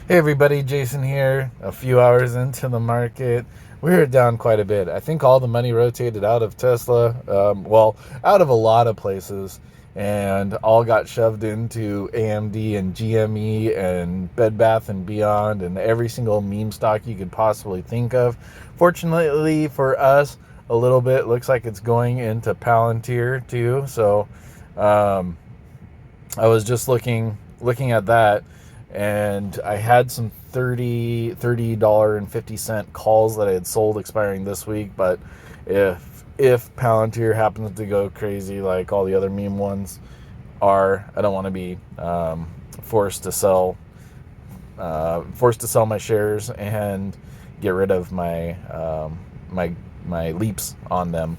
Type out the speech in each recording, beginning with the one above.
Hey everybody, Jason here. A few hours into the market, we're down quite a bit. I think all the money rotated out of Tesla, out of a lot of places, and all got shoved into AMD and GME and Bed Bath and Beyond and every single meme stock you could possibly think of. Fortunately for us, a little bit looks like it's going into Palantir too. So I was just looking at that, and I had some $30.50 calls that I had sold expiring this week. But if Palantir happens to go crazy like all the other meme ones are, I don't want to be forced to sell my shares and get rid of my leaps on them.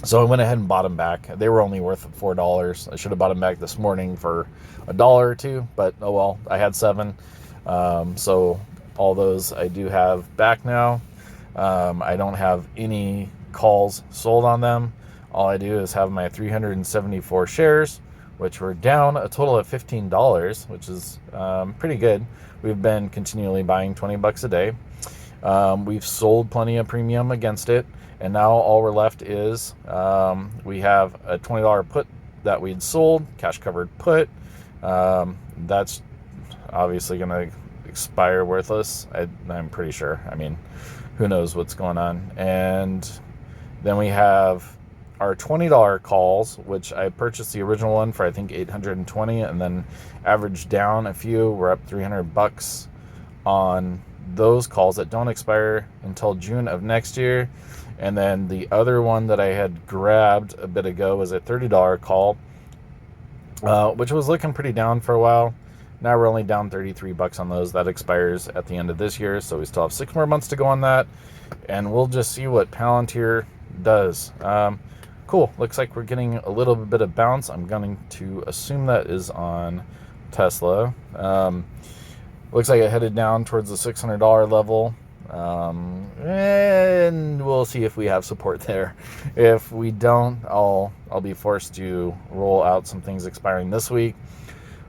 So I went ahead and bought them back. They were only worth $4. I should have bought them back this morning for $1 or $2, but oh well, I had 7. So all those I do have back now. I don't have any calls sold on them. All I do is have my 374 shares, which were down a total of $15, which is pretty good. We've been continually buying $20 a day. We've sold plenty of premium against it. And now all we're left is we have a $20 put that we'd sold, cash covered put. That's obviously going to expire worthless. I'm pretty sure. I mean, who knows what's going on. And then we have our $20 calls, which I purchased the original one for I think $820, and then averaged down a few. We're up $300 on those calls that don't expire until June of next year. And then the other one that I had grabbed a bit ago was a $30 call, which was looking pretty down for a while. Now we're only down $33 on those. That expires at the end of this year, so we still have 6 more months to go on that. And we'll just see what Palantir does. Cool. Looks like we're getting a little bit of bounce. I'm going to assume that is on Tesla. Looks like it headed down towards the $600 level. And we'll see if we have support there. If we don't, I'll be forced to roll out some things expiring this week.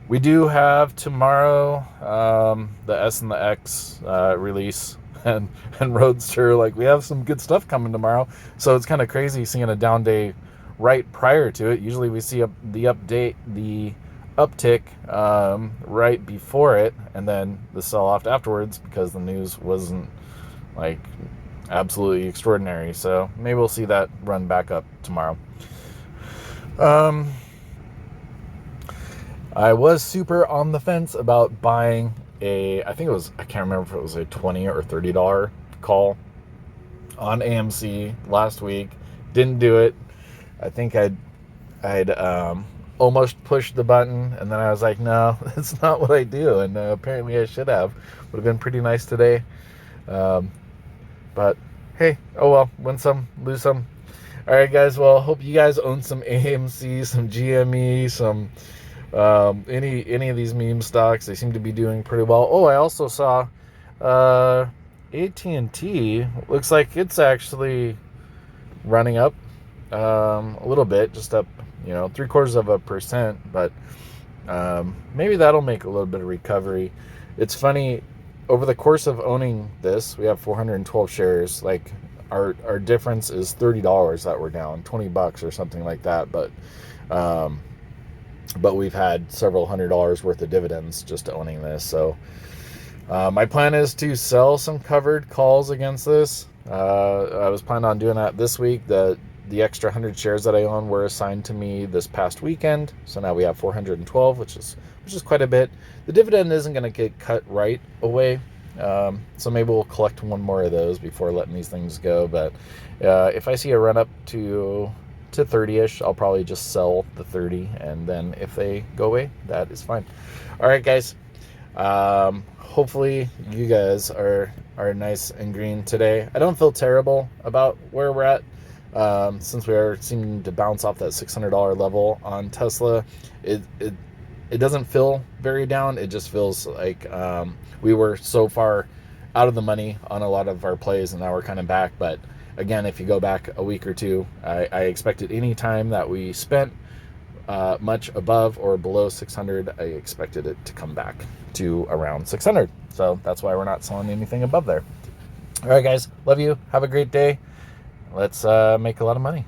We do have tomorrow the S and the X release and Roadster. Like, we have some good stuff coming tomorrow, so it's kind of crazy seeing a down day right prior to it. Usually we see the uptick right before it, and then the sell-off afterwards because the news wasn't like absolutely extraordinary. So maybe we'll see that run back up tomorrow. I was super on the fence about buying I can't remember if it was a $20 or $30 call on AMC last week. Didn't do it. I think I'd almost pushed the button, and then I was like, no, that's not what I do. And apparently I should have. Would have been pretty nice today. But hey, oh well, win some, lose some. All right, guys. Well, hope you guys own some AMC, some GME, some any of these meme stocks. They seem to be doing pretty well. Oh, I also saw AT&T. Looks like it's actually running up a little bit, just up 0.75%. But maybe that'll make a little bit of recovery. It's funny. Over the course of owning this, we have 412 shares. Like, our difference is $30 that we're down, $20 or something like that. But we've had several $100s worth of dividends just owning this. So my plan is to sell some covered calls against this. I was planning on doing that this week. The extra 100 shares that I own were assigned to me this past weekend. So now we have 412, which is quite a bit. The dividend isn't going to get cut right away. So maybe we'll collect one more of those before letting these things go. But if I see a run up to 30-ish, I'll probably just sell the 30. And then if they go away, that is fine. All right, guys. Hopefully you guys are nice and green today. I don't feel terrible about where we're at. Since we are seeming to bounce off that $600 level on Tesla, it doesn't feel very down. It just feels like we were so far out of the money on a lot of our plays, and now we're kind of back. But again, if you go back a week or two, I expected any time that we spent much above or below 600. I expected it to come back to around 600. So that's why we're not selling anything above there. All right, guys. Love you. Have a great day. Let's make a lot of money.